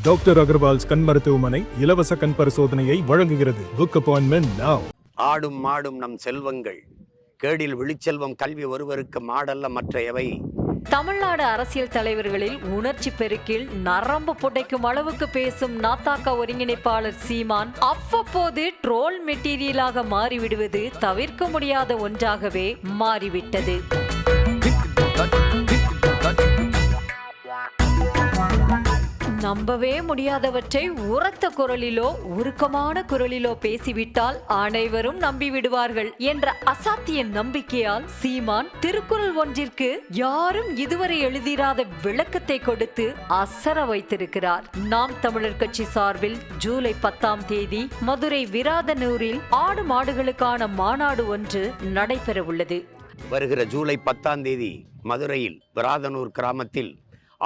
Doctor Agarwal's கண் மருத்துவமனை இலவச கண் பரிசோதனையை வழங்குகிறது. Book appointment now. ஆடும் மாடும் நம் செல்வங்கள், கேடில் விழிச்செல்வம் கல்வி ஒருவருக்கு மாடல்ல மற்ற எவை. தமிழ்நாடு அரசியல் தலைவர்களில் உணர்ச்சி பெருக்கில் நரம்பு புடைக்கும் அளவுக்கு பேசும் நாத்தாக்கா ஒருங்கிணைப்பாளர் சீமான் அவ்வப்போது ட்ரோல் மெட்டீரியலாக மாறிவிடுவது தவிர்க்க முடியாத ஒன்றாகவே மாறிவிட்டது. நம்பவே முடியாதவற்றை உரத்த குரலிலோ உருக்கமான குரலிலோ பேசிவிட்டால் அனைவரும் நம்பிவிடுவார்கள் என்ற அசாத்திய நம்பிக்கையால் சீமான் திருக்குறள் ஒன்றிற்கு யாரும் இதுவரை எழுதிராத விளக்கத்தை கொடுத்து அசர வைத்திருக்கிறார். நாம் தமிழர் கட்சி சார்பில் ஜூலை 10ஆம் தேதி மதுரை விராதனூரில் ஆடு மாடுகளுக்கான மாநாடு ஒன்று நடைபெற உள்ளது. வருகிற ஜூலை 10ஆம் தேதி மதுரையில் விராதனூர் கிராமத்தில்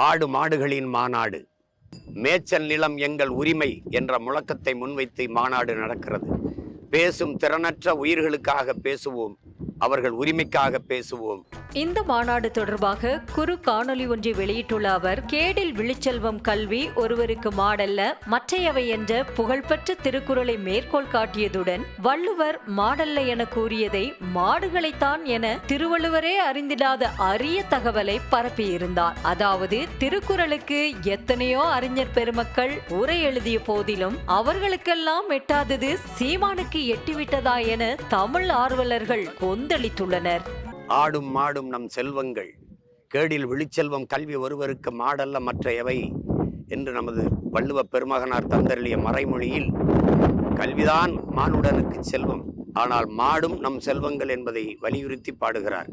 ஆடு மாடுகளின் மாநாடு, மேய்ச்சல் நிலம் எங்கள் உரிமை என்ற முழக்கத்தை முன்வைத்து மாநாடு நடக்கிறது. பேசும் திறனற்ற உயிர்களுக்காக பேசுவோம், அவர்கள் உரிமைக்காக பேசுவோம். இந்த மாநாடு தொடர்பாக குறு காணொலி ஒன்றை வெளியிட்டுள்ள அவர், கேடில் விழிச்செல்வம் கல்வி ஒருவருக்கு மாடல்ல மற்றையவை என்ற புகழ்பெற்ற திருக்குறளை மேற்கோள் காட்டியதுடன் வள்ளுவர் மாடல்ல என கூறியதை மாடுகளைத்தான் என திருவள்ளுவரே அறிந்திடாத அரிய தகவலை பரப்பியிருந்தார். அதாவது திருக்குறளுக்கு எத்தனையோ அறிஞர் பெருமக்கள் உரை எழுதிய போதிலும் அவர்களுக்கெல்லாம் எட்டாதது சீமானுக்கு எட்டிவிட்டதா என தமிழ் ஆர்வலர்கள் கொந்தளித்துள்ளனர். ஆடும் மாடும் நம் செல்வங்கள், கேடில் விழிச்செல்வம் கல்வி ஒருவருக்கு மாடல்ல மற்ற எவை என்று நமது வள்ளுவ பெருமகனார் தந்தருளிய மறைமொழியில் கல்விதான் மானுடனுக்கு செல்வம், ஆனால் மாடும் நம் செல்வங்கள் என்பதை வலியுறுத்தி பாடுகிறார்.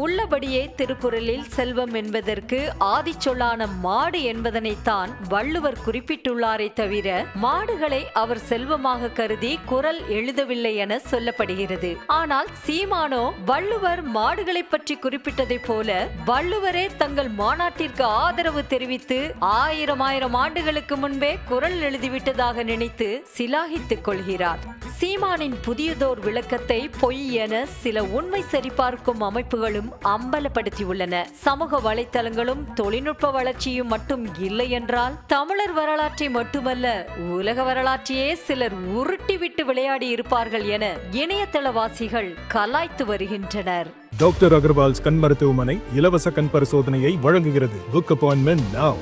உள்ளபடியே திருக்குறளில் செல்வம் என்பதற்கு ஆதிச்சொல்லான மாடு என்பதனைத்தான் வள்ளுவர் குறிப்பிட்டுள்ளாரே தவிர மாடுகளை அவர் செல்வமாக கருதி குறள் எழுதவில்லை என சொல்லப்படுகிறது. ஆனால் சீமானோ வள்ளுவர் மாடுகளை பற்றி குறிப்பிட்டதை போல வள்ளுவரே தங்கள் மாநாட்டிற்கு ஆதரவு தெரிவித்து ஆயிரம் ஆண்டுகளுக்கு முன்பே குறள் எழுதிவிட்டதாக நினைத்து சிலாகித்துக் கொள்கிறார். சீமானின் புதியதோர் விளக்கத்தை பொய் என சில உண்மை சரிபார்க்கும் அமைப்புகளும் அம்பலப்படுத்தியுள்ளன. சமூக வலைத்தளங்களும் தொழில்நுட்ப வளர்ச்சியும் மட்டும் இல்லை என்றால் தமிழர் வரலாற்றை மட்டுமல்ல உலக வரலாற்றையே சிலர் உருட்டிவிட்டு விளையாடி இருப்பார்கள் என இணையதளவாசிகள் கலாய்த்து வருகின்றனர். டாக்டர் அகர்வால்ஸ் கண் மருத்துவமனை இலவச கண் பரிசோதனையை வழங்குகிறது. Book appointment now.